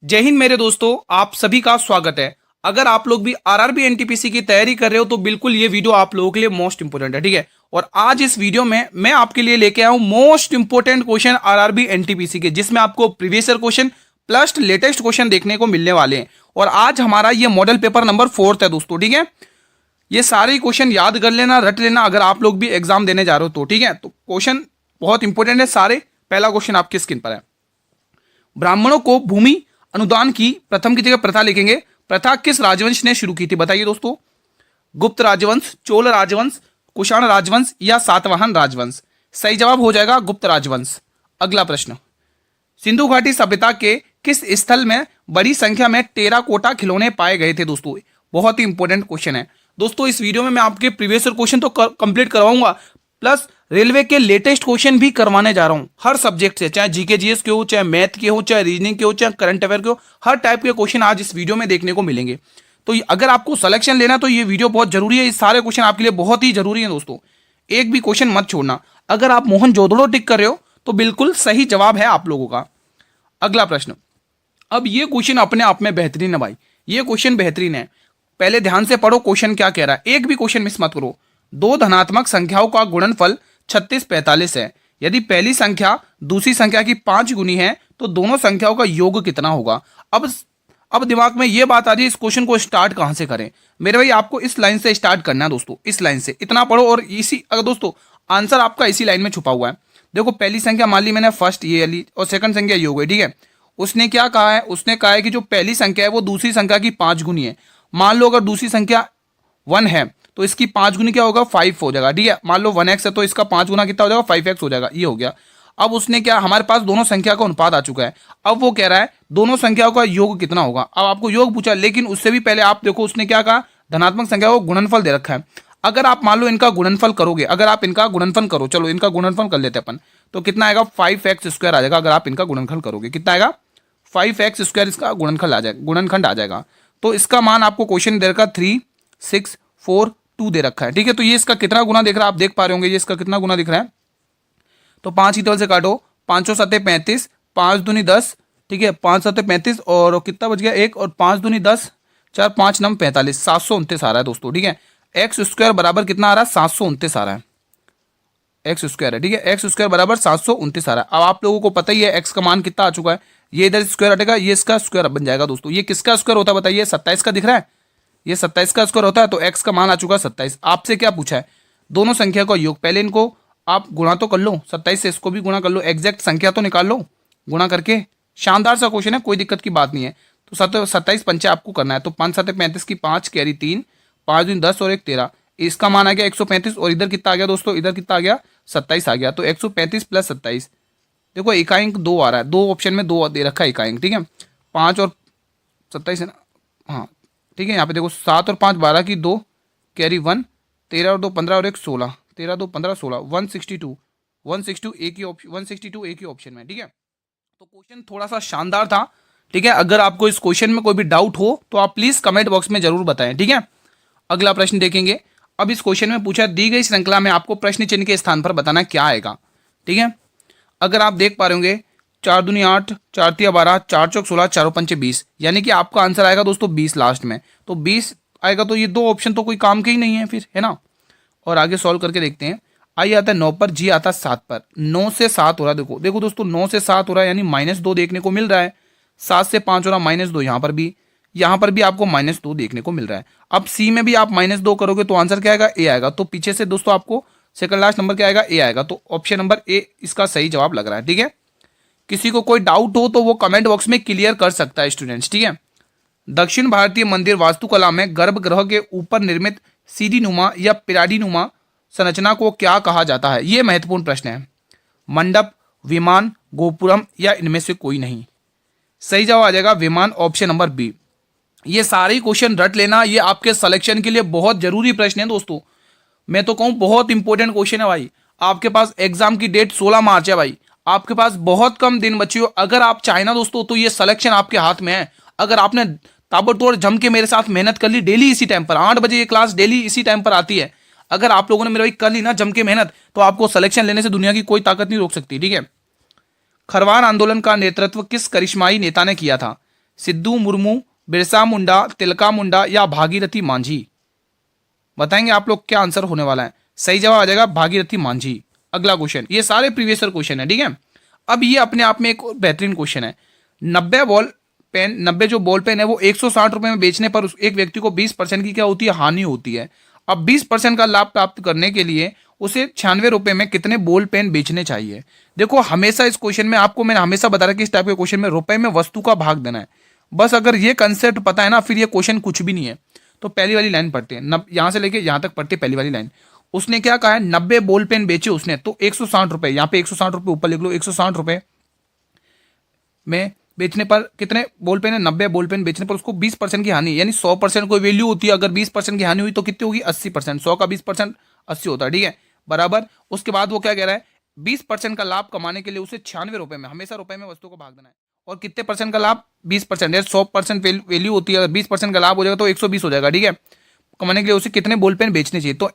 जय हिंद मेरे दोस्तों, आप सभी का स्वागत है। अगर आप लोग भी आरआरबी एनटीपीसी की तैयारी कर रहे हो तो बिल्कुल ये वीडियो आप लोगों के लिए मोस्ट इंपोर्टेंट है, ठीक है। और आज इस वीडियो में मैं आपके लिए लेके आया हूं most important question RRB NTPC के, जिसमें आपको previous year question plus latest question देखने को मिलने वाले हैं। और आज हमारा ये मॉडल पेपर नंबर 4 है दोस्तों, ठीक है। ये सारे क्वेश्चन याद कर लेना, रट लेना अगर आप लोग भी एग्जाम देने जा रहे हो तो, ठीक है। तो क्वेश्चन बहुत इंपॉर्टेंट है सारे। पहला क्वेश्चन आपकी स्क्रीन पर है। ब्राह्मणों को भूमि अनुदान की प्रथम की जगह प्रथा लिखेंगे। प्रथा किस राजवंश ने शुरू की थी, बताइए दोस्तों। गुप्त राजवंश, चोल राजवंश, कुषाण राजवंश या सातवाहन राजवंश। सही जवाब हो जाएगा गुप्त राजवंश। अगला प्रश्न, सिंधु घाटी सभ्यता के किस स्थल में बड़ी संख्या में टेराकोटा खिलौने पाए गए थे दोस्तों। बहुत ही इंपॉर्टेंट क्वेश्चन है दोस्तों। इस वीडियो में मैं आपके प्रीवियस ईयर क्वेश्चन तो कंप्लीट करवाऊंगा, प्लस रेलवे के लेटेस्ट क्वेश्चन भी करवाने जा रहा हूं हर सब्जेक्ट से, चाहे जीके जीएस के हो, चाहे मैथ के हो, चाहे रीजनिंग के हो, चाहे करंट अफेयर के हो। हर टाइप के क्वेश्चन आज इस वीडियो में देखने को मिलेंगे। तो अगर आपको सिलेक्शन लेना तो ये वीडियो बहुत जरूरी है। ये सारे क्वेश्चन आपके लिए बहुत ही जरूरी है दोस्तों, एक भी क्वेश्चन मत छोड़ना। अगर आप मोहन जोदड़ो टिक कर रहे हो तो बिल्कुल सही जवाब है आप लोगों का। अगला प्रश्न, अब ये क्वेश्चन अपने आप में बेहतरीन है भाई, ये क्वेश्चन बेहतरीन है। पहले ध्यान से पढ़ो क्वेश्चन क्या कह रहा है, एक भी क्वेश्चन मिस मत करो। दो धनात्मक संख्याओं का गुणनफल 36 45 है। यदि पहली संख्या दूसरी संख्या की 5 गुनी है तो दोनों संख्याओं का योग कितना होगा। अब दिमाग में ये बात आ रही है, इस क्वेश्चन को स्टार्ट कहां से करें। मेरे भाई आपको इस लाइन से स्टार्ट करना है दोस्तों, इस लाइन से इतना पढ़ो। और इसी अगर दोस्तों आंसर आपका इसी लाइन में छुपा हुआ है। देखो पहली संख्या मान ली मैंने फर्स्ट ये ली और सेकंड संख्या ये हो गई, ठीक है। उसने क्या कहा है, उसने कहा है कि जो पहली संख्या है वो दूसरी संख्या की 5 गुनी है। मान लो अगर दूसरी संख्या 1 है तो इसकी 5 गुनी क्या होगा, 5 हो जाएगा, ठीक है। मान लो 1x है तो इसका 5 गुना कितना हो जाएगा, 5x हो जाएगा, ये हो गया। अब उसने क्या, हमारे पास दोनों संख्या का अनुपात आ चुका है। अब वो कह रहा है दोनों संख्याओं का योग कितना होगा। अब आपको योग पूछा, लेकिन उससे भी पहले आप देखो उसने क्या कहा, धनात्मक संख्या को गुणनफल दे रखा है। अगर आप मान लो इनका गुणनफल करोगे, अगर आप इनका गुणनफल करो, चलो इनका गुणनफल कर लेते अपन, तो कितना आएगा, 5x² आ जाएगा। अगर आप इनका गुणनफल करोगे कितना आएगा, 5x² इसका गुणनखंड आ जाएगा, गुणनखंड आ जाएगा। तो इसका मान आपको क्वेश्चन दे रखा 3 6 4 2 दे रखा है, ठीक है। तो ये इसका कितना गुना दिख रहा है, आप देख पा रहे होंगे ये इसका कितना गुना दिख रहा है। तो 5 की टेबल से काटो, 5 7 35, 5 दूनी 10, ठीक है। 5 7 35 और कितना बच गया 1, और 5 दूनी 10, 4 5 9 45, 729 आ रहा है दोस्तों, ठीक है। x² बराबर कितना आ रहा है, 729 आ रहा है। x² है, ठीक है। x² बराबर 729 आ रहा है। अब आप लोगों को पता ही है x का मान कितना आ चुका है। ये इधर स्क्वायर हटेगा, ये इसका स्क्वायर बन जाएगा दोस्तों। ये किसका स्क्वायर होता है बताइए, 27 का दिख रहा है, ये 27 का स्क्वायर होता है। तो x का मान आ चुका है 27। आपसे क्या पूछा है, दोनों संख्या का योग। पहले इनको आप गुणा तो कर लो, 27 से इसको भी गुणा कर लो, एग्जैक्ट संख्या तो निकाल लो गुणा करके। शानदार सा क्वेश्चन है, कोई दिक्कत की बात नहीं है। तो 27 पंचे आपको करना है। तो 5 7 35 की 5 कैरी 3, 5 दूनी 10 और 1 13, इसका मान आ गया 135। और इधर कितना आ गया दोस्तों, इधर कितना आ गया, 27 आ गया। तो 135 प्लस 27, देखो इकाई 2 आ रहा है, दो ऑप्शन में 2 दे रखा है इकाई, ठीक है। 5 और 27 है ना, हाँ ठीक है। यहाँ पे देखो 7 और 5 12 की 2 कैरी 1, 13 और 2 15 और 1 16, 13 2 15 16, 162 एक ही ऑप्शन, 162 एक ही ऑप्शन में, ठीक है। तो क्वेश्चन थोड़ा सा शानदार था, ठीक है। अगर आपको इस क्वेश्चन में कोई भी डाउट हो तो आप प्लीज कमेंट बॉक्स में जरूर बताएं, ठीक है। अगला प्रश्न देखेंगे। अब इस क्वेश्चन में पूछा, दी गई श्रृंखला में आपको प्रश्न चिन्ह के स्थान पर बताना क्या आएगा, ठीक है। अगर आप देख पा रहे होंगे 4 दूनी 8, 4 तिया 12, 4 चौक 16, 4 पंचे 20, यानी कि आपका आंसर आएगा दोस्तों 20 लास्ट में। तो 20 आएगा, तो ये दो ऑप्शन तो कोई काम के ही नहीं है फिर, है ना। और आगे सॉल्व करके देखते हैं। आई आता है 9 पर, जी आता है 7 पर। 9 से 7 हो रहा है, देखो देखो दोस्तों 9 से 7 हो रहा है, यानी -2 देखने को मिल रहा है। 7 से 5 हो रहा है, -2, यहाँ पर भी आपको -2 देखने को मिल रहा है। अब सी में भी आप -2 करोगे तो आंसर क्या आएगा, ए आएगा। तो पीछे से दोस्तों आपको सेकंड लास्ट नंबर क्या आएगा, ए आएगा। तो ऑप्शन नंबर ए इसका सही जवाब लग रहा है, ठीक है। किसी को कोई डाउट हो तो वो कमेंट बॉक्स में क्लियर कर सकता है स्टूडेंट्स, ठीक है। दक्षिण भारतीय मंदिर वास्तुकला में गर्भगृह के ऊपर निर्मित सीढ़ी नुमा या पिराडी नुमा संरचना को क्या कहा जाता है। यह महत्वपूर्ण प्रश्न है। मंडप, विमान, गोपुरम या इनमें से कोई नहीं। सही जवाब आ जाएगा विमान, ऑप्शन नंबर बी। ये सारे क्वेश्चन रट लेना, ये आपके सिलेक्शन के लिए बहुत जरूरी प्रश्न है दोस्तों। मैं तो कहूं बहुत इंपॉर्टेंट क्वेश्चन है भाई। आपके पास एग्जाम की डेट 16 मार्च है भाई, आपके पास बहुत कम दिन बचे हो। अगर आप चाहे ना दोस्तों तो ये सिलेक्शन आपके हाथ में है। अगर आपने ताबड़तोड़ जम के मेरे साथ मेहनत कर ली, डेली इसी टाइम पर 8 बजे ये क्लास डेली इसी टाइम पर आती है। अगर आप लोगों ने मेरे भाई कर ली ना जम के मेहनत, तो आपको सिलेक्शन लेने से दुनिया की कोई ताकत नहीं रोक सकती, ठीक है। खरवार आंदोलन का नेतृत्व किस करिश्माई नेता ने किया था। सिद्धू मुर्मू, बिरसा मुंडा, तिलका मुंडा या भागीरथी मांझी? बताएंगे आप लोग क्या आंसर होने वाला है। सही जवाब आ जाएगा भागीरथी मांझी। अगला क्वेश्चन, ये सारे प्रीवियस ईयर क्वेश्चन है, ठीक है। अब ये अपने आप में एक बेहतरीन क्वेश्चन है। 90 जो बॉल पेन है वो 160 रुपए में बेचने पर एक व्यक्ति को 20% की क्या होती है, हानि होती है। अब 20% का लाभ प्राप्त करने के लिए उसे 96 रुपए में कितने बॉल पेन बेचने चाहिए? देखो हमेशा इस क्वेश्चन में आपको मैंने हमेशा बताया कि इस टाइप के क्वेश्चन में रुपए में वस्तु का भाग देना है। बस अगर ये कंसेप्ट पता है ना, फिर ये क्वेश्चन कुछ भी नहीं है। तो पहली वाली लाइन पढ़ते हैं, यहां से लेके यहां तक पढ़ते हैं। पहली वाली लाइन, उसने क्या कहा है, 90 बॉल पेन बेचे उसने, तो 160 रुपए, यहाँ पे 160 रुपए ऊपर लिख लो, 160 रुपए में बेचने पर कितने बॉल पेन है, 90 बॉल पेन बेचने पर उसको 20% की हानि, यानी 100% कोई वैल्यू होती है। अगर 20% की हानि हुई तो कितनी होगी, 80%। 100 का 20% 80 होता है, ठीक है, बराबर। उसके बाद वो क्या कह रहा है, 20% का लाभ कमाने के लिए उसे 96 रुपए में, हमेशा रुपए में वस्तु को भाग देना है। और कितने परसेंट का लाभ, 20%, 100% वैल्यू होती है, 20% का लाभ हो जाएगा तो 120 हो जाएगा, ठीक है। कमाने के लिए उसे कितने बॉल पेन बेचने चाहिए, तो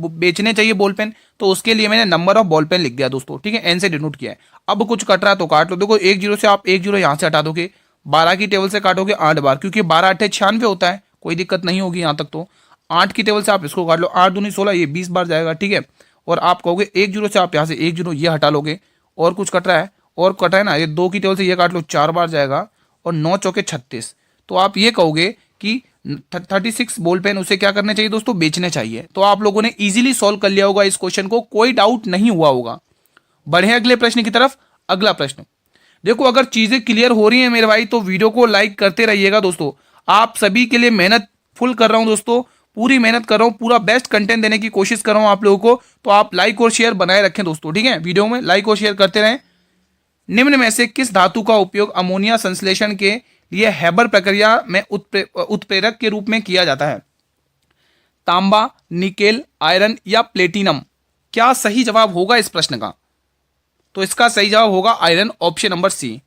बेचने चाहिए बॉल पेन, तो उसके लिए मैंने नंबर ऑफ बॉल पेन लिख दिया दोस्तों, ठीक है, एन से डिनोट किया है। अब कुछ कट रहा है तो काट लो। देखो 1 जीरो से आप 1 जीरो यहाँ से हटा दोगे, 12 की टेबल से काटोगे 8 बार, क्योंकि 12 8 96 होता है, कोई दिक्कत नहीं होगी यहाँ तक। तो 8 की टेबल से आप इसको काट लो, 8 दूनी 16, ये 20 बार जाएगा, ठीक है। और आप कहोगे 1 जीरो से आप यहाँ से 1 जीरो ये हटा लोगे, और कुछ कट रहा है, और कटा है ना, ये 2 की टेबल से ये काट लो, 4 बार जाएगा, और 9 चौके 36। तो आप ये कहोगे कि 36 बॉल पेन उसे क्या करने चाहिए दोस्तों, बेचने चाहिए। तो आप लोगों ने इजीली सॉल्व कर लिया होगा इस क्वेश्चन को, कोई डाउट नहीं हुआ होगा। बढ़े अगले प्रश्न की तरफ। अगला प्रश्न देखो, अगर चीजें क्लियर हो रही हैं मेरे भाई तो वीडियो को लाइक करते रहिएगा दोस्तों। आप सभी के लिए मेहनत फुल कर रहा हूं दोस्तों, पूरी मेहनत कर रहा हूं, पूरा बेस्ट कंटेंट देने की कोशिश कर रहा हूं आप लोगों को। तो आप लाइक और शेयर बनाए रखें दोस्तों, ठीक है, वीडियो में लाइक और शेयर करते रहें। निम्न में से किस धातु का उपयोग अमोनिया संश्लेषण के लिए हैबर प्रक्रिया में उत्प्रेरक के रूप में किया जाता है? तांबा, निकेल, आयरन या प्लेटिनम? क्या सही जवाब होगा इस प्रश्न का? तो इसका सही जवाब होगा आयरन, ऑप्शन नंबर सी।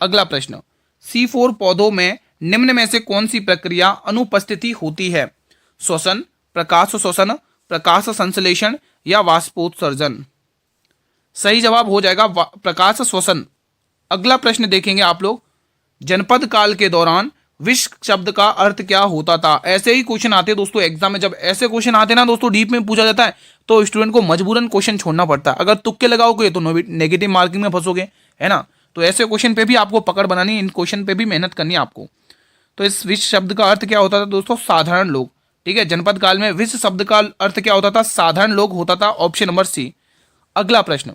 अगला प्रश्न, C4 पौधों में निम्न में से कौन सी प्रक्रिया अनुपस्थिति होती है? श्वसन, प्रकाश श्वसन, प्रकाश संश्लेषण या वाष्पोत्सर्जन? सही जवाब हो जाएगा प्रकाश श्वसन। अगला प्रश्न देखेंगे आप लोग, जनपद काल के दौरान विश्व शब्द का अर्थ क्या होता था? ऐसे ही क्वेश्चन आते हैं दोस्तों एग्जाम में। जब ऐसे क्वेश्चन आते हैं ना दोस्तों, डीप में पूछा जाता है, तो स्टूडेंट को मजबूरन क्वेश्चन छोड़ना पड़ता है। अगर तुक्के लगाओगे तो नेगेटिव मार्किंग में फंसोगे, है ना। तो ऐसे क्वेश्चन पे भी आपको पकड़ बनानी है, इन क्वेश्चन पे भी मेहनत करनी है आपको। तो इस विश्व शब्द का अर्थ क्या होता था दोस्तों? साधारण लोग, ठीक है। जनपद काल में विश्व शब्द का अर्थ क्या होता था? साधारण लोग होता था, ऑप्शन नंबर सी। अगला प्रश्न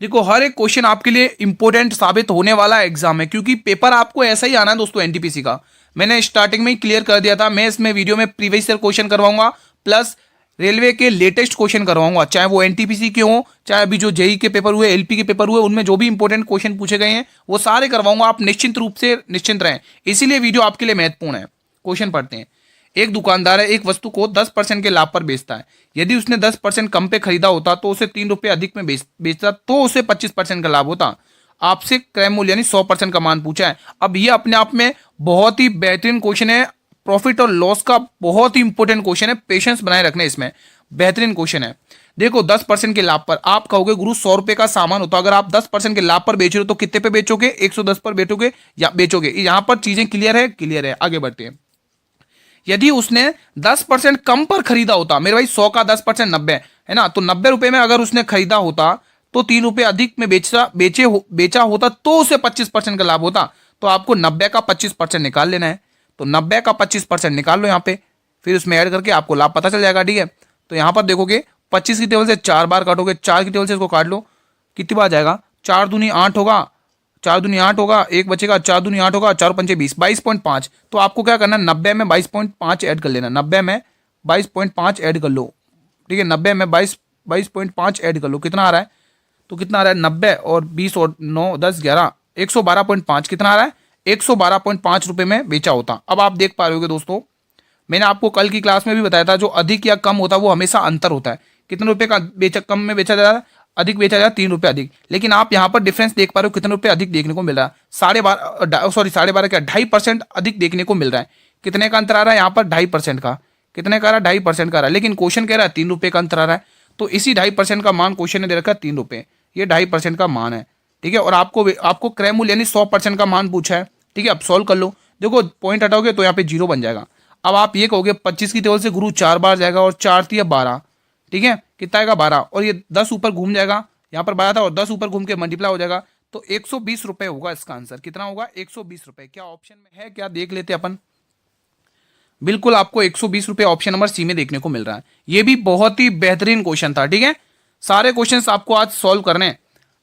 देखो, हर एक क्वेश्चन आपके लिए इंपॉर्टेंट साबित होने वाला एग्जाम है, क्योंकि पेपर आपको ऐसा ही आना है दोस्तों एनटीपीसी का। मैंने स्टार्टिंग में ही क्लियर कर दिया था, मैं इसमें वीडियो में प्रीवियस ईयर क्वेश्चन करवाऊंगा, प्लस रेलवे के लेटेस्ट क्वेश्चन करवाऊंगा, चाहे वो एनटीपीसी के हों, चाहे अभी जो जेई के पेपर हुए, एलपी के पेपर हुए, उनमें जो भी इंपॉर्टेंट क्वेश्चन पूछे गए हैं वो सारे करवाऊंगा। आप निश्चिंत रूप से निश्चिंत रहें, इसीलिए वीडियो आपके लिए महत्वपूर्ण है। क्वेश्चन पढ़ते हैं। एक दुकानदार है, एक वस्तु को 10% के लाभ पर बेचता है। यदि उसने 10% कम पे खरीदा होता तो उसे 3 रुपये अधिक में बेचता तो उसे 25% का लाभ होता। आपसे क्रय मूल्य यानी 100% का मान पूछा है। अब ये अपने आप में बहुत ही बेहतरीन क्वेश्चन है, प्रॉफिट और लॉस का बहुत ही इंपॉर्टेंट क्वेश्चन है, पेशेंस बनाए रखना इसमें, बेहतरीन क्वेश्चन है। देखो 10% के लाभ पर आप कहोगे गुरु 100 रुपए का सामान होता, अगर आप 10% के लाभ पर बेच रहे हो तो कितने पे बेचोगे? 110 पर बेचोगे या बेचोगे? यहां पर चीजें क्लियर है, क्लियर है। आगे बढ़ते हैं। यदि उसने 10% कम पर खरीदा होता, मेरे भाई 100 का 10% 90 है ना, तो 90 रुपए में अगर उसने खरीदा होता तो 3 रुपए अधिक में बेचा होता तो उसे 25% का लाभ होता। तो आपको 90 का 25% निकाल लेना है। तो 90 का 25% निकाल लो यहाँ पे, फिर उसमें ऐड करके आपको लाभ पता चल जाएगा, ठीक है। तो यहाँ पर देखोगे 25 की टेबल से 4 बार काटोगे, 4 की टेबल से इसको काट लो, कितनी बार जाएगा? 4 दूनी 8 होगा, 4 दूनी 8 होगा, एक बचेगा, 4 दूनी 8 होगा, 4 पंचे 20, 22.5। तो आपको क्या करना है, 90 में 22.5 ऐड कर लेना, 90 में 22.5 ऐड कर लो, ठीक है। 90 में 22.5 ऐड कर लो, कितना आ रहा है? तो कितना आ रहा है? 90 और 20 और 9 10 11 112.5, कितना आ रहा है? 112.5 रुपये में बेचा होता। अब आप देख पा रहे होगे दोस्तों, मैंने आपको कल की क्लास में भी बताया था, जो अधिक या कम होता है वो हमेशा अंतर होता है। कितने रुपए का कम में बेचा जा रहा है? अधिक बेचा जा रहा है 3 रुपये अधिक। लेकिन आप यहाँ पर डिफरेंस देख पा रहे हो, कितने रुपए अधिक देखने को मिल रहा है? 12.5 क्या 2.5% अधिक देखने को मिल रहा है। कितने का अंतर आ रहा है यहाँ पर? 2.5% का। कितने का आ रहा है? 2.5% का आ रहा है। लेकिन क्वेश्चन कह रहा है 3 रुपये का अंतर आ रहा है, तो इसी 2.5% का मान क्वेश्चन ने दे रखा है 3 रुपये, ये 2.5% का मान है, ठीक है। और आपको क्रय मूल्य यानी 100% का मान पूछा है, ठीक है, अब सॉल्व कर लो। देखो पॉइंट हटाओगे तो यहाँ पे 0 बन जाएगा। अब आप ये कहोगे 25 की टेबल से गुरु 4 बार जाएगा और 4 3 12, ठीक है, कितना आएगा 12, और ये 10 ऊपर घूम जाएगा, यहाँ पर 12 था और 10 ऊपर घूम के मल्टीप्लाई हो जाएगा, तो 120 रुपए होगा इसका आंसर। कितना होगा? 120 रुपए। क्या ऑप्शन में है क्या, देख लेते अपन। बिल्कुल आपको 120 रुपए ऑप्शन नंबर सी में देखने को मिल रहा है। ये भी बहुत ही बेहतरीन क्वेश्चन था, ठीक है। सारे क्वेश्चंस आपको आज सॉल्व करने हैं।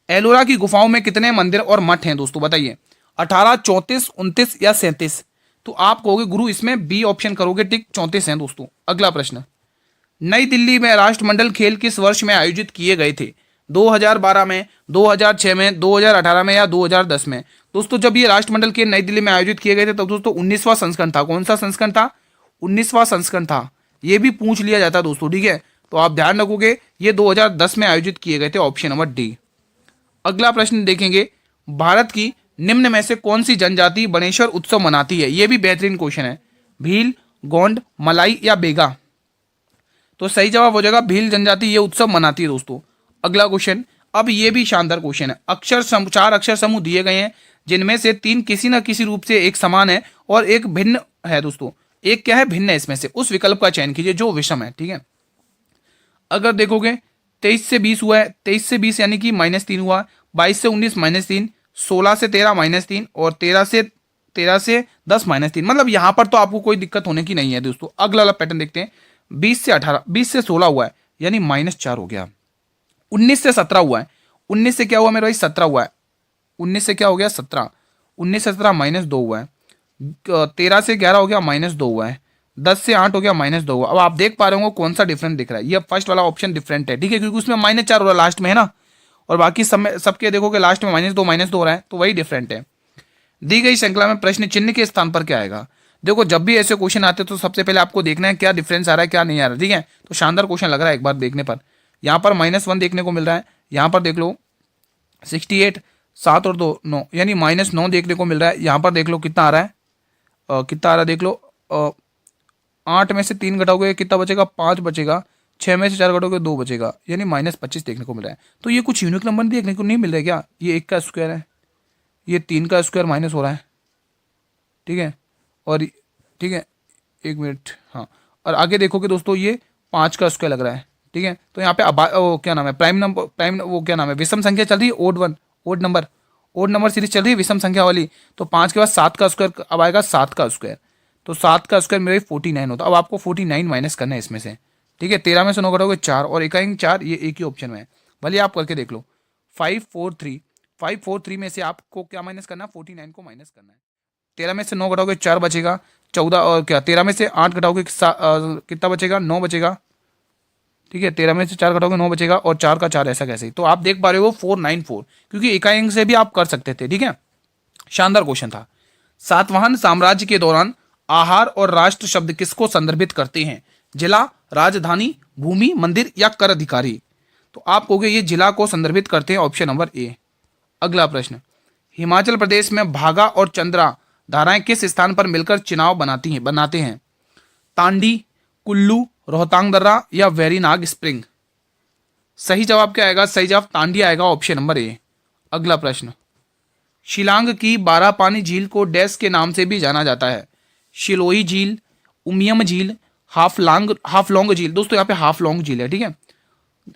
एलोरा की गुफाओं में कितने मंदिर और मठ हैं दोस्तों, बताइए। 18, 34, 29 या 37? तो आप कहोगे गुरु इसमें बी ऑप्शन करोगे, टिक, 34 हैं दोस्तों। अगला प्रश्न, नई दिल्ली में राष्ट्रमंडल खेल किस वर्ष में आयोजित किए गए थे? 2012 में, 2006 में, 2018 में या 2010 में? दोस्तों जब ये राष्ट्रमंडल खेल नई दिल्ली में आयोजित किए गए थे तब दोस्तों 19वां संस्करण था। कौन सा संस्करण था? 19वां संस्करण था। ये भी पूछ लिया जाता दोस्तों, ठीक है, तो आप ध्यान रखोगे ये 2010 में आयोजित किए गए थे, ऑप्शन नंबर डी। अगला प्रश्न देखेंगे, भारत की निम्न में से कौन सी जनजाति बनेश्वर उत्सव मनाती है? यह भी बेहतरीन क्वेश्चन है। भील, गोंड, मलाई या बेगा? तो सही जवाब हो जाएगा भील जनजाति ये उत्सव मनाती है दोस्तों। अगला क्वेश्चन, अब ये भी शानदार क्वेश्चन है। चार अक्षर समूह दिए गए हैं जिनमें से 3 किसी न किसी रूप से एक समान है और एक भिन्न है दोस्तों। एक क्या है? भिन्न है। इसमें से उस विकल्प का चयन कीजिए जो विषम है, ठीक है। अगर देखोगे 23 से 20 हुआ है, 23 से 20 यानी कि -3 हुआ, 22 से 19 -3, 16 से 13 -3 और 13 से 10 -3। मतलब यहाँ पर तो आपको कोई दिक्कत होने की नहीं है दोस्तों। अगला वाला पैटर्न देखते हैं, 20 से 18, 20 से 16 हुआ है यानी -4 हो गया। 19 से 17 हुआ है, 19 से क्या हुआ मेरे भाई? 17 हुआ है। 19 से क्या हो गया? 17। 19 से 17 -2 हुआ है। 13 से 11 हो गया, -2 हुआ है। 10 से 8 हो गया, -2 हुआ। अब आप देख पा रहे हो कौन सा डिफरेंट दिख रहा है? ये फर्स्ट वाला ऑप्शन डिफरेंट है, ठीक है, क्योंकि उसमें -4 हो रहा है लास्ट में, है ना, और बाकी सबके देखोगे लास्ट में -2 हो रहा है, तो वही डिफरेंट है। दी गई श्रृंखला में प्रश्न चिन्ह के स्थान पर क्या आएगा? देखो जब भी ऐसे क्वेश्चन आते हैं तो सबसे पहले आपको देखना है क्या डिफरेंस आ रहा है, क्या नहीं आ रहा है, ठीक है। तो शानदार क्वेश्चन लग रहा है एक बार देखने पर। यहाँ पर -1 देखने को मिल रहा है, यहाँ पर देख लो 68, 7 और 2 9 यानी -9 देखने को मिल रहा है। यहाँ पर देख लो कितना आ रहा है, कितना आ रहा है देख लो, 8 में से 3 घटाओगे कितना बचेगा? 5 बचेगा। 6 में से 4 घटाओगे 2 बचेगा, यानी -25 देखने को मिल रहा है। तो ये कुछ यूनिक नंबर देखने को नहीं मिल रहा है क्या? ये 1 का स्क्वायर है, ये 3 का स्क्वायर माइनस हो रहा है, ठीक है, और ठीक है, 1 मिनट, हाँ, और आगे देखोगे दोस्तों ये 5 का स्क्वायर लग रहा है, ठीक है। तो यहाँ पे क्या नाम है, प्राइम वो क्या नाम है, विषम संख्या चल रही है, ओड नंबर सीरीज चल रही है विषम संख्या वाली। तो 5 के बाद 7 का स्क्वायर अब आएगा, 7 का स्क्वायर, तो 7 का स्क्वायर मेरे 49 होता है। अब आपको 49 माइनस करना है इसमें से, ठीक है। 13 में से 9 घटाओगे 4 और 1 4, ये एक ही ऑप्शन में है, भले आप करके देख लो। 543 में से आपको क्या माइनस करना है? 49 को माइनस करना है। 13 में से 9 घटाओगे 4 बचेगा, 14 और क्या 13 में से 8 घटाओगे कितना बचेगा? 9 बचेगा, ठीक है। 13 में से 4 घटाओगे 9 बचेगा और 4 का 4 ऐसा कैसे ही। तो आप देख पा रहे हो 494, क्योंकि इकाई अंक से भी आप कर सकते थे, ठीक है। शानदार क्वेश्चन था। सातवाहन साम्राज्य के दौरान आहार और राष्ट्र शब्द किसको संदर्भित करते हैं? जिला, राजधानी, भूमि, मंदिर या कर अधिकारी? तो आप कहोगे ये जिला को संदर्भित करते हैं, ऑप्शन नंबर ए। अगला प्रश्न, हिमाचल प्रदेश में भागा और चंद्रा धाराएं किस स्थान पर मिलकर चिनाव बनाते हैं? तांडी, कुल्लू, रोहतांग दर्रा या वेरीनाग स्प्रिंग? सही जवाब क्या आएगा? सही जवाब तांडी आएगा, ऑप्शन नंबर ए। अगला प्रश्न, शिलांग की बारापानी झील को डैश के नाम से भी जाना जाता है? शिलोही झील, उमियम झील, हाफलोंग झील। दोस्तों यहाँ पे हाफलोंग झील है, ठीक है,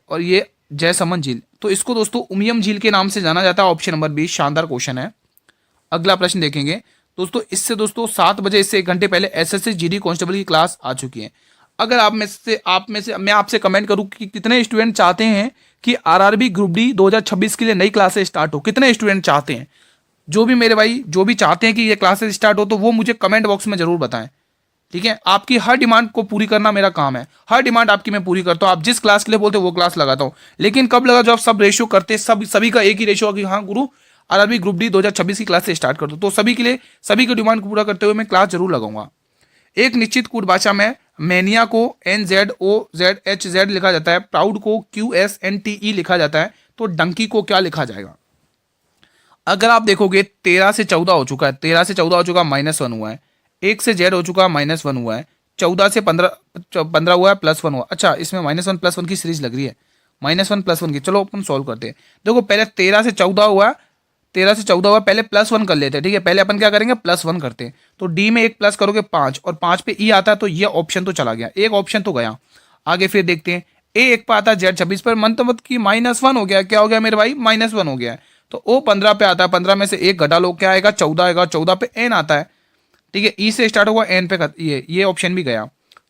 और ये जयसमंद झील। तो इसको दोस्तों उमियम झील के नाम से जाना जाता है, ऑप्शन नंबर बी। शानदार क्वेश्चन है। अगला प्रश्न देखेंगे दोस्तों, इससे दोस्तों 7 बजे इससे 1 घंटे पहले एसएससी जीडी कांस्टेबल की क्लास आ चुकी है। अगर आप में से मैं आपसे कमेंट करूं कि कितने स्टूडेंट चाहते हैं कि आरआरबी ग्रुप डी 2026 के लिए नई क्लासेस स्टार्ट हो, कितने स्टूडेंट चाहते हैं? जो भी मेरे भाई जो भी चाहते हैं कि ये क्लासेस स्टार्ट हो, तो वो मुझे कमेंट बॉक्स में जरूर बताएं, ठीक है। आपकी हर डिमांड को पूरी करना मेरा काम है, हर डिमांड आपकी मैं पूरी करता हूँ। आप जिस क्लास के लिए बोलते हो वो क्लास लगाता हूँ। लेकिन कब लगा? जब आप सब रेशियो करते, सभी का एक ही रेशियो कि हाँ गुरु आरआरबी ग्रुप डी 2026 की क्लास से स्टार्ट कर दो, तो सभी के लिए सभी की डिमांड को पूरा करते हुए मैं क्लास जरूर लगाऊंगा। एक निश्चित कूट भाषा में मैनिया को NZOZHZ लिखा जाता है, प्राउड को QSNTE लिखा जाता है, तो डंकी को क्या लिखा जाएगा? अगर आप देखोगे 13 से 14 हो चुका है, 13 से 14 हो चुका, -1 हुआ है। 1 से Z हो चुका, -1 हुआ है। 14 से 15 हुआ है, +1 हुआ। अच्छा, इसमें -1 +1 की सीरीज लग रही है, -1 +1 की। चलो अपन सॉल्व करते हैं। देखो पहले 13 से 14 हुआ है, 13 से 14 हुआ, पहले +1 कर लेते हैं, ठीक है। पहले अपन क्या करेंगे, +1 करते हैं। तो डी में एक प्लस करोगे 5 और 5 पे ई आता है, तो ये ऑप्शन तो चला गया, एक ऑप्शन तो गया। आगे फिर देखते हैं, ए 1 पे आता है, जेड 26 पर, मतलब कि -1 हो गया। क्या हो गया मेरे भाई, -1 हो गया है। तो ओ 15 पे आता है, 15 में से एक घटा लो, क्या आएगा, 14 आएगा। 14 पे एन आता है, ठीक है। ई से स्टार्ट हुआ, एन पे ये ऑप्शन भी गया,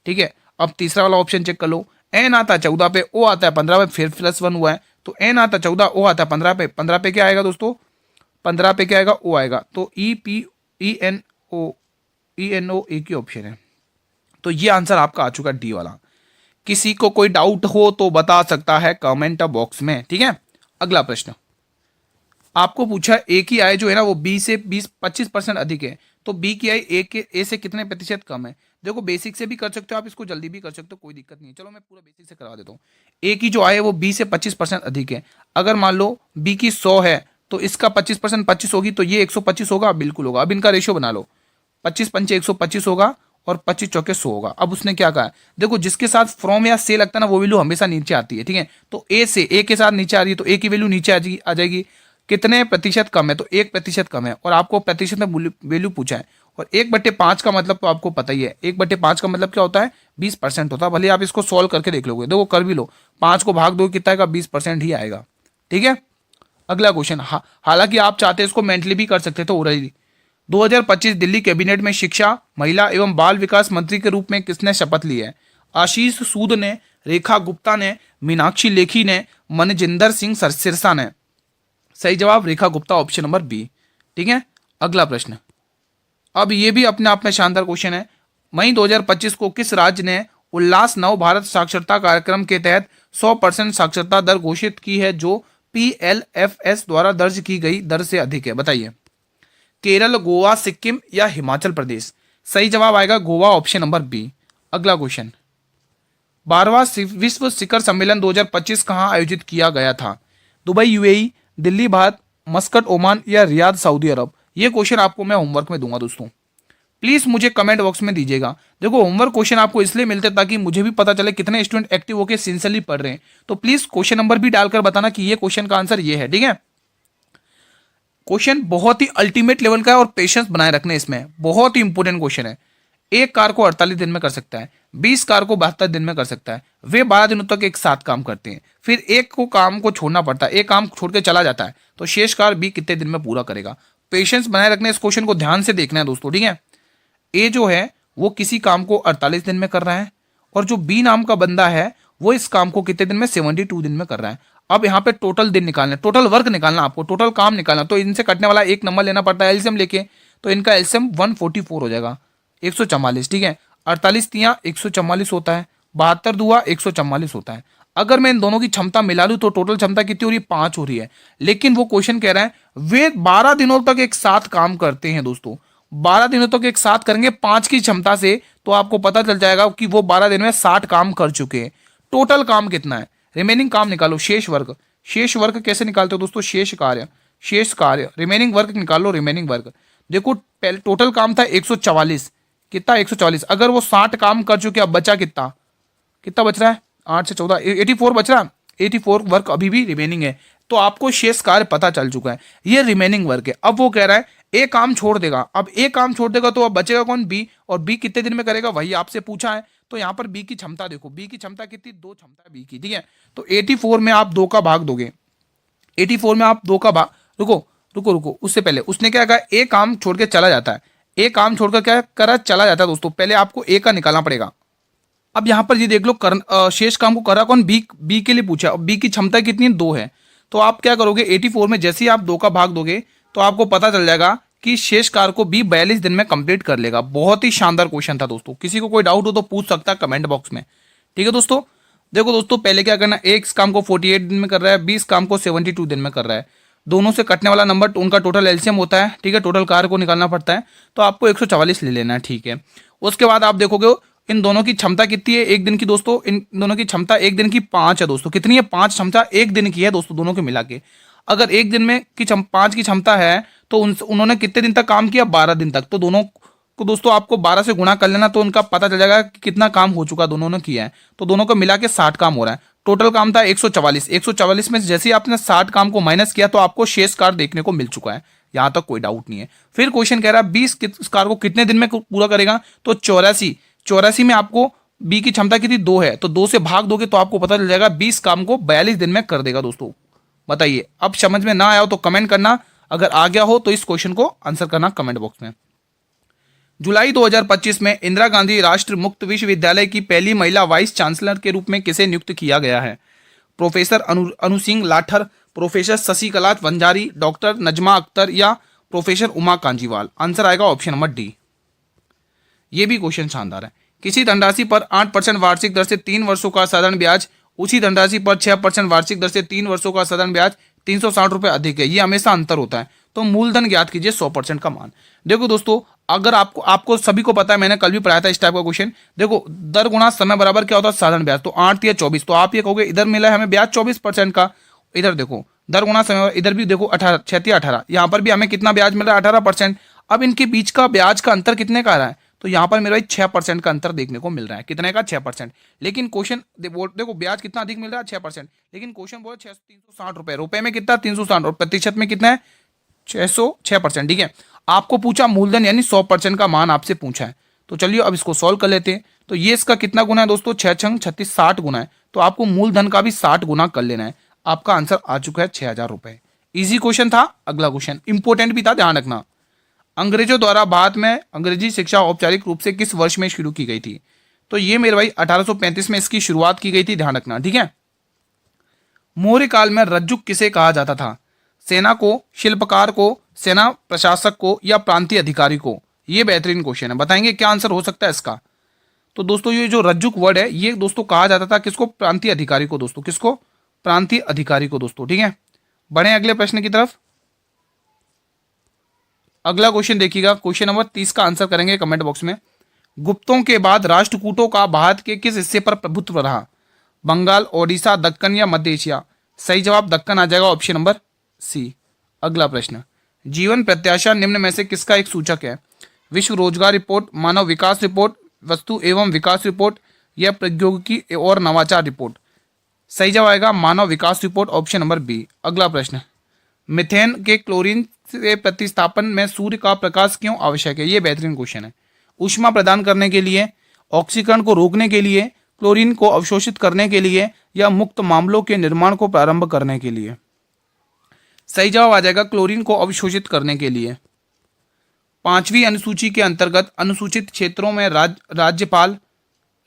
ठीक है। अब तीसरा वाला ऑप्शन चेक कर लो, एन आता है 14 पे, ओ आता है 15 पे, फिर +1 हुआ है, तो एन आता है 14, ओ आता है 15 पे। 15 पे क्या आएगा दोस्तों, 15 पे क्या आएगा, ओ आएगा। तो ई एन ओ एक ही ऑप्शन है। तो ये आंसर आपका आ चुका डी वाला। किसी को कोई डाउट हो तो बता सकता है कमेंट बॉक्स में, ठीक है। अगला प्रश्न आपको पूछा, ए की आय जो है ना वो बी से 25% अधिक है, तो बी की आय ए से कितने प्रतिशत कम है। देखो बेसिक से भी कर सकते हो आप, इसको जल्दी भी कर सकते हो, कोई दिक्कत नहीं है। चलो मैं पूरा बेसिक से करवा देता हूँ। ए की जो आय है वो बी से 25% अधिक है। अगर मान लो बी की 100 है, तो इसका 25% 25 होगी, तो ये 125 होगा, बिल्कुल होगा। अब इनका रेशियो बना लो, 25 पंचे 125 होगा और 25 चौके 100 होगा। अब उसने क्या कहा, देखो जिसके साथ फ्रॉम या से लगता है ना, वो वैल्यू हमेशा नीचे आती है, ठीक है। तो ए के साथ नीचे आ रही है, तो ए की वैल्यू नीचे आ जाएगी। कितने प्रतिशत कम है, तो 1% कम है, और आपको प्रतिशत में वैल्यू पूछा है। और 1/5 का मतलब तो आपको पता ही है, 1/5 का मतलब क्या होता है, 20% होता है। भले आप इसको सॉल्व करके देख लोगे, देखो कर भी लो, 5 को भाग दो कितना आएगा, 20% ही आएगा, ठीक है। अगला क्वेश्चन, हालांकि आप चाहते हैं इसको मेंटली भी कर सकते थे ओरली। 2025 दिल्ली कैबिनेट में शिक्षा, महिला एवं बाल विकास मंत्री के रूप में किसने शपथ ली है। आशीष सूद ने, रेखा गुप्ता ने, मीनाक्षी लेखी ने, मनजिंदर सिंह सिरसा ने। सही जवाब Rekha Gupta, option number B, ठीक है। अगला प्रश्न, अब ये भी अपने आप में शानदार क्वेश्चन है। मई 2025 को किस राज्य ने उल्लास नव भारत साक्षरता कार्यक्रम के तहत 100% साक्षरता दर घोषित की है, जो PLFS द्वारा दर्ज की गई दर से अधिक है। बताइए, केरल, गोवा, सिक्किम या हिमाचल प्रदेश। सही जवाब आएगा गोवा, ऑप्शन नंबर बी। अगला क्वेश्चन, 12वां विश्व शिखर सम्मेलन 2025 कहां आयोजित किया गया था। Dubai UAE, Delhi Bharat, Muscat Oman या रियाद सऊदी अरब। ये क्वेश्चन आपको मैं होमवर्क में दूंगा दोस्तों, प्लीज मुझे कमेंट बॉक्स में दीजिएगा। देखो होमवर्क क्वेश्चन आपको इसलिए मिलते हैं ताकि मुझे भी पता चले कितने स्टूडेंट एक्टिव होकर सिंसियरली पढ़ रहे हैं। तो प्लीज क्वेश्चन नंबर भी डालकर बताना कि ये क्वेश्चन का आंसर ये है, ठीक है। क्वेश्चन बहुत ही अल्टीमेट लेवल का है और पेशेंस बनाए रखने, इसमें बहुत ही इंपॉर्टेंट क्वेश्चन है। एक कार को 48 दिन में कर सकता है, 20 कार को 72 दिन में कर सकता है। वे 12 दिनों तक एक साथ काम करते हैं, फिर एक को काम को छोड़ना पड़ता है, एक काम छोड़ के चला जाता है, तो शेष कार बी कितने दिन में पूरा करेगा। पेशेंस बनाए रखने, इस क्वेश्चन को ध्यान से देखना है दोस्तों, ठीक है। ए जो है वो किसी काम को 48 दिन में कर रहा है, और जो बी नाम का बंदा है वो इस काम को कितने दिन में, 72 दिन में कर रहा है। अब यहाँ पे टोटल दिन निकालना, टोटल वर्क निकालना, आपको टोटल काम निकालना, तो इनसे कटने वाला एक नंबर लेना पड़ता है एलसीएम लेके। तो इनका एलसीएम 144 हो जाएगा, 144, ठीक है। 48 तिया 144 होता है, 72 दुआ 144 होता है। अगर मैं इन दोनों की क्षमता मिला लूं तो टोटल क्षमता कितनी हो रही है, 5 हो रही है। लेकिन वो क्वेश्चन कह रहा है वे 12 दिनों तक एक साथ काम करते हैं दोस्तों, 12 दिनों तक एक साथ करेंगे 5 की क्षमता से, तो आपको पता चल जाएगा कि वो 12 दिन में 60 काम कर चुके हैं। टोटल काम कितना है, रिमेनिंग काम निकालो, शेष वर्क। शेष वर्क कैसे निकालते हो दोस्तों, शेष कार्य रिमेनिंग वर्क निकाल लो, रिमेनिंग वर्क। देखो पहले टोटल काम था 144, कितना 144, अगर वो 60 काम कर चुके, अब बचा कितना, कितना बच रहा है, 8 से 14 84 बच रहा, 84 वर्क अभी भी रिमेनिंग है। तो आपको शेष कार्य पता चल चुका है, ये रिमेनिंग वर्क है। अब वो कह रहा है ए काम छोड़ देगा, अब ए काम छोड़ देगा तो अब बचेगा कौन, बी, और बी कितने दिन में करेगा वही आपसे पूछा है। तो यहाँ पर बी की क्षमता देखो, बी की क्षमता कितनी, 2 क्षमता है बी की, ठीक है। तो 84 में आप 2 का भाग दोगे, 84 में आप 2 का भाग, रुको उससे पहले उसने क्या कहा, ए काम छोड़ के चला जाता है, ए काम छोड़कर क्या करा, चला जाता है दोस्तों। पहले आपको ए का निकालना पड़ेगा। अब यहां पर ये देख लो, शेष काम को करा कौन, बी के लिए पूछा, बी की क्षमता कितनी है, 2 है। तो आप क्या करोगे, 84 में जैसे ही आप 2 का भाग दोगे तो आपको पता चल जाएगा कि शेष कार्य को बी 42 दिन में कंप्लीट कर लेगा। बहुत ही शानदार क्वेश्चन था दोस्तों, किसी को कोई डाउट हो तो पूछ सकता है कमेंट बॉक्स में, ठीक है दोस्तों। देखो दोस्तों पहले क्या करना, एक काम को 48 दिन में कर रहा है, 20 काम को 72 दिन में कर रहा है। दोनों से कटने वाला नंबर उनका टोटल एलसीएम होता है, ठीक है, टोटल कार्य को निकालना पड़ता है, तो आपको 144 ले लेना है, ठीक है। उसके बाद आप देखोगे इन दोनों की क्षमता कितनी है एक दिन की दोस्तों, इन दोनों की क्षमता एक दिन की 5 है दोस्तों। कितनी है, 5 क्षमता एक दिन की है दोस्तों, दोनों के मिला के। अगर एक दिन में की 5 की क्षमता है तो उन्होंने कितने दिन तक काम किया, 12 दिन तक। तो दोनों को दोस्तों आपको 12 से गुणा कर लेना, तो उनका पता चल जाएगा कि कितना काम हो चुका दोनों ने किया है। तो दोनों को मिला के 60 काम हो रहा है। टोटल काम था 144। 144 में जैसे ही आपने 60 काम को माइनस किया तो आपको शेष कार्य देखने को मिल चुका है, यहां तक कोई डाउट नहीं है। फिर क्वेश्चन कह रहा है 20 कार्य को कितने दिन में पूरा करेगा, तो 84 में आपको बी की क्षमता कितनी 2 है, तो 2 से भाग दोगे तो आपको पता चल जाएगा 20 काम को 42 दिन में कर देगा। दोस्तों बताइए, अब समझ में ना आया हो तो कमेंट करना, अगर आ गया हो तो इस क्वेश्चन को आंसर करना कमेंट बॉक्स में। जुलाई 2025 में इंदिरा गांधी राष्ट्र मुक्त विश्वविद्यालय की पहली महिला वाइस चांसलर के रूप में किसे नियुक्त किया गया है? प्रोफेसर अनु सिंह लाठर, प्रोफेसर शशिकला वंजारी, डॉक्टर नजमा अख्तर या प्रोफेसर उमा कांजीवाल? आंसर आएगा ऑप्शन नंबर डी। ये भी क्वेश्चन शानदार है। किसी धनराशि पर 8% वार्षिक दर से 3 वर्षों का साधारण ब्याज उसी धनराशि पर 6% वार्षिक दर से 3 वर्षों का साधारण ब्याज 360 रुपये अधिक है, ये हमेशा अंतर होता है। तो मूलधन ज्ञात कीजिए 100% का मान। देखो दोस्तों, अगर आपको सभी को पता है, मैंने कल भी पढ़ाया था इस टाइप का क्वेश्चन। देखो, दर गुणा समय बराबर क्या होता है? साधारण ब्याज। तो 8 या 24, तो आप ये कहोगे इधर मिला है हमें ब्याज 24% का, इधर देखो दर गुणा समय, इधर भी देखो 18, 6 18, यहाँ पर भी हमें कितना ब्याज मिल रहा है? 18%। अब इनके बीच का ब्याज का अंतर कितने का आ रहा है? तो यहाँ पर मेरा 6% का अंतर देखने को मिल रहा है। कितने का? 6%। लेकिन क्वेश्चन देखो ब्याज कितना अधिक मिल रहा है? 6%। लेकिन क्वेश्चन बोला 360 रुपए, रुपए में कितना? 360, और प्रतिशत में कितना है? 6%। ठीक है, आपको पूछा मूलधन यानी 100% का मान आपसे पूछा है। तो चलिए अब इसको सॉल्व कर लेते हैं। तो ये इसका कितना गुना है दोस्तों? 6 छंग 36, 60 गुना है। तो आपको मूलधन का भी 60 गुना कर लेना है। आपका आंसर आ चुका है 6000 रुपए। इजी क्वेश्चन था। अगला क्वेश्चन इंपॉर्टेंट भी था, ध्यान रखना। अंग्रेजों द्वारा भारत में अंग्रेजी शिक्षा औपचारिक रूप से किस वर्ष में शुरू की गई थी? तो ये मेरे भाई 1835 में इसकी शुरुआत की गई थी, ध्यान रखना। ठीक है, मौर्य काल में रज्जुक किसे कहा जाता था? सेना को, शिल्पकार को, सेना प्रशासक को या प्रांतीय अधिकारी को? ये बेहतरीन क्वेश्चन है, बताएंगे क्या आंसर हो सकता है इसका। तो दोस्तों ये जो रज्जुक वर्ड है ये दोस्तों कहा जाता था किसको? प्रांतीय अधिकारी को दोस्तों। किसको? प्रांतीय अधिकारी को दोस्तों। ठीक है, बढ़े अगले प्रश्न की तरफ। अगला क्वेश्चन देखिएगा, क्वेश्चन नंबर 30 का आंसर करेंगे कमेंट बॉक्स में। गुप्तों के बाद राष्ट्रकूटों का भारत के किस हिस्से पर प्रभुत्व रहा? बंगाल, ओडिशा, दक्कन या मध्य एशिया? सही जवाब दक्कन आ जाएगा, ऑप्शन नंबर सी। अगला प्रश्न, जीवन प्रत्याशा निम्न में से किसका एक सूचक है? विश्व रोजगार रिपोर्ट, मानव विकास रिपोर्ट, वस्तु एवं विकास रिपोर्ट या प्रौद्योगिकी और नवाचार रिपोर्ट? सही जवाब आएगा मानव विकास रिपोर्ट, ऑप्शन नंबर बी। अगला प्रश्न, मीथेन के क्लोरीन से प्रतिस्थापन में सूर्य का प्रकाश क्यों आवश्यक है? ये बेहतरीन क्वेश्चन है। ऊष्मा प्रदान करने के लिए, ऑक्सीकरण को रोकने के लिए, क्लोरीन को अवशोषित करने के लिए या मुक्त मामलों के निर्माण को प्रारंभ करने के लिए? सही जवाब आ जाएगा क्लोरीन को अवशोषित करने के लिए। 5वीं अनुसूची के अंतर्गत अनुसूचित क्षेत्रों में राज्यपाल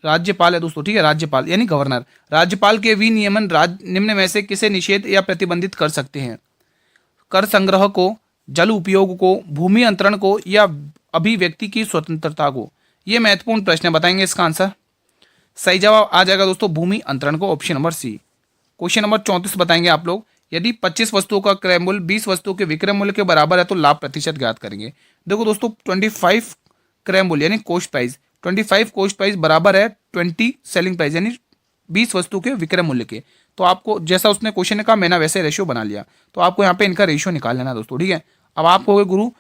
है दोस्तों। ठीक है, राज्यपाल यानी गवर्नर। राज्यपाल के विनियमन निम्न में से किसे निषेध या प्रतिबंधित कर सकते हैं? कर संग्रह को, जल उपयोग को, भूमि अंतरण को या अभिव्यक्ति की स्वतंत्रता को? यह महत्वपूर्ण प्रश्न है, बताएंगे इसका आंसर। सही जवाब आ जाएगा दोस्तों भूमि अंतरण को, option number C. Question number 34 बताएंगे आप लोग। यदि 25 वस्तुओं का क्रय मूल्य 20 वस्तुओं के विक्रय मूल्य के बराबर है तो लाभ प्रतिशत ज्ञात करेंगे। देखो दोस्तों 25 क्रय मूल्य यानी कॉस्ट प्राइस, 25 कॉस्ट प्राइस बराबर है 20 सेलिंग प्राइस यानी 20 वस्तु के विक्रय मूल्य के। तो आपको जैसा उसने क्वेश्चन ने कहा मैंने वैसे रेशियो बना लिया, तो आपको यहाँ पे इनका रेशियो निकाल लेना दोस्तों। ठीक है, अब आप कहोगे गुरु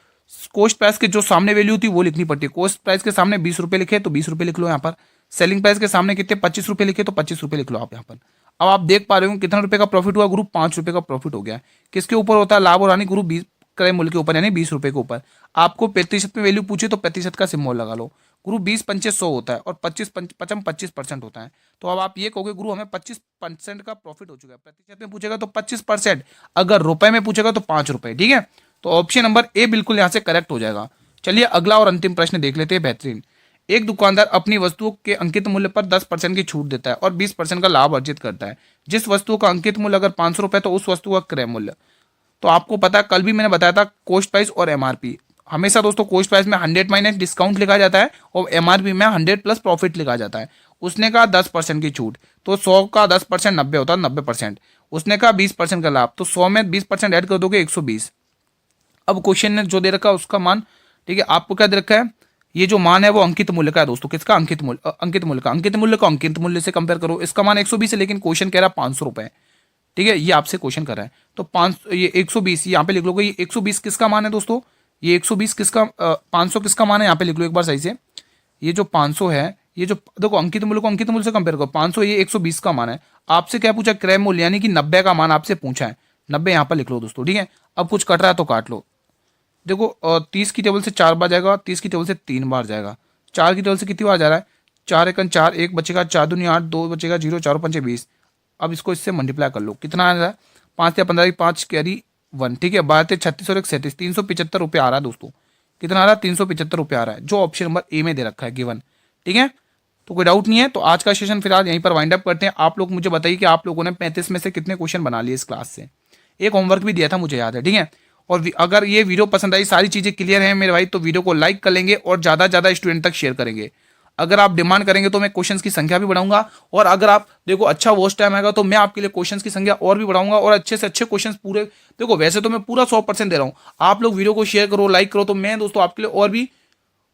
कॉस्ट प्राइस के जो सामने वैल्यू थी वो लिखनी पड़ती है। कॉस्ट प्राइस के सामने 20 रुपये लिखे तो 20 रुपये लिख लो यहाँ पर। सेलिंग प्राइस के सामने कितने 25 रुपये लिखे तो 25 रुपये लिख लो आप यहाँ पर। अब आप देख पा रहे हो कितना रुपये का प्रॉफिट हुआ गुरु? 5 रुपये का प्रॉफिट हो गया। किसके ऊपर होता है लाभ और हानि गुरु? 20 क्रय मूल्य के ऊपर यानी 20 रुपये के ऊपर। आपको प्रतिशत में वैल्यू पूछे तो प्रतिशत का सिंबल लगा लो गुरु। 20 पंचे 100 होता है और 25% होता है। तो अब आप ये कहोगे गुरु हमें 25% का प्रॉफिट हो चुका है। प्रतिशत में पूछेगा तो 25%, अगर रुपए में पूछेगा तो 5 रुपए। ठीक है, तो ऑप्शन नंबर ए बिल्कुल यहाँ से करेक्ट हो जाएगा। चलिए अगला और अंतिम प्रश्न देख लेते हैं, बेहतरीन। एक दुकानदार अपनी वस्तुओं के अंकित मूल्य पर 10% की छूट देता है और 20% का लाभ अर्जित करता है। जिस वस्तु का अंकित मूल्य अगर 500 रुपये तो उस वस्तु का क्रय मूल्य, तो आपको पता है कल भी मैंने बताया था कॉस्ट प्राइस और एमआरपी। हमेशा दोस्तों कॉस्ट प्राइस में 100 माइनस डिस्काउंट लिखा जाता है और एमआरपी में 100 प्लस प्रॉफिट लिखा जाता है। उसने कहा 10% की छूट, तो 100 का 10% 90 होता है, 90%। उसने कहा 20% का लाभ, तो 100 में 20% ऐड कर दोगे 120। अब क्वेश्चन ने जो दे रखा है उसका मान, ठीक है, आपको क्या दे रखा है? ये जो मान है वो अंकित मूल्य का है दोस्तों। किसका? अंकित मूल्य। अंकित मूल्य का, अंकित मूल्य को अंकित मूल्य से कंपेयर करो। इसका मान 120 है लेकिन क्वेश्चन कह रहा है 500 रुपए। ठीक है, ये आपसे क्वेश्चन कर रहा है तो 500, ये 120 यहाँ पे लिख लोगे। ये 120 किसका मान है दोस्तों? ये 120 किसका 500 किसका मान है? यहाँ पे लिख लो एक बार सही से। ये जो 500 है ये जो देखो अंकित मूल्य को अंकित मूल्य से कंपेयर करो, 500 ये 120 का मान है। आपसे क्या पूछा, क्रय मूल्य यानी कि 90 का मान आपसे पूछा है, 90 यहाँ पर लिख लो दोस्तों, ठीक है। अब कुछ कट रहा है तो काट लो। देखो 30 की टेबल से 4 बार जाएगा, 30 की टेबल से 3 बार जाएगा, 4 की टेबल से कितनी बार जा रहा है, 4 एकन 4, 1 बचेगा, 4 दूनी 8, 2 बचेगा 0, 4 पंचे 20। अब इसको इससे मल्टीप्लाई कर लो, कितना आ रहा है, 5 या 15 की 5 कैरी 1, ठीक है, 12 36 और 1 37, 375 रुपये आ रहा है दोस्तों। कितना आ रहा है, 375 रुपये आ रहा है, जो ऑप्शन नंबर ए में दे रखा है गिवन, ठीक है। तो कोई डाउट नहीं है। तो आज का सेशन फिलहाल यहीं पर वाइंड अप करते हैं। आप लोग मुझे बताइए कि आप लोगों ने 35 में से कितने क्वेश्चन बना लिए इस क्लास से। एक होमवर्क भी दिया था मुझे याद है, ठीक है। और अगर ये वीडियो पसंद आई, सारी चीज़ें क्लियर हैं मेरे भाई, तो वीडियो को लाइक कर लेंगे और ज़्यादा से ज़्यादा स्टूडेंट तक शेयर करेंगे। अगर आप डिमांड करेंगे तो मैं क्वेश्चंस की संख्या भी बढ़ाऊंगा, और अगर आप देखो अच्छा वॉच टाइम आएगा तो मैं आपके लिए क्वेश्चंस की संख्या और भी बढ़ाऊंगा, और अच्छे से अच्छे क्वेश्चंस पूरे, देखो वैसे तो मैं पूरा 100% दे रहा हूँ, आप लोग वीडियो को शेयर करो, लाइक करो, तो मैं दोस्तों आपके लिए और भी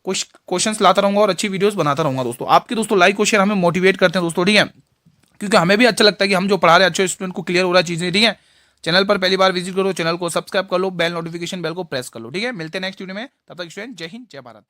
कुछ क्वेश्चंस लाता रहूंगा और अच्छी वीडियोस बनाता रहूंगा दोस्तों। आपके दोस्तों लाइक और शेयर हमें मोटिवेट करते हैं दोस्तों, ठीक है, क्योंकि हमें भी अच्छा लगता है कि हम जो पढ़ा रहे हैं अच्छे स्टूडेंट को क्लियर हो रहा है चीजें, ठीक है। चैनल पर पहली बार विजिट करो, चैनल को सब्सक्राइब कर लो, बेल नोटिफिकेशन बेल को प्रेस कर लो, ठीक है। मिलते हैं नेक्स्ट वीडियो में, तब तक स्टूडेंट जय हिंद जय भारत।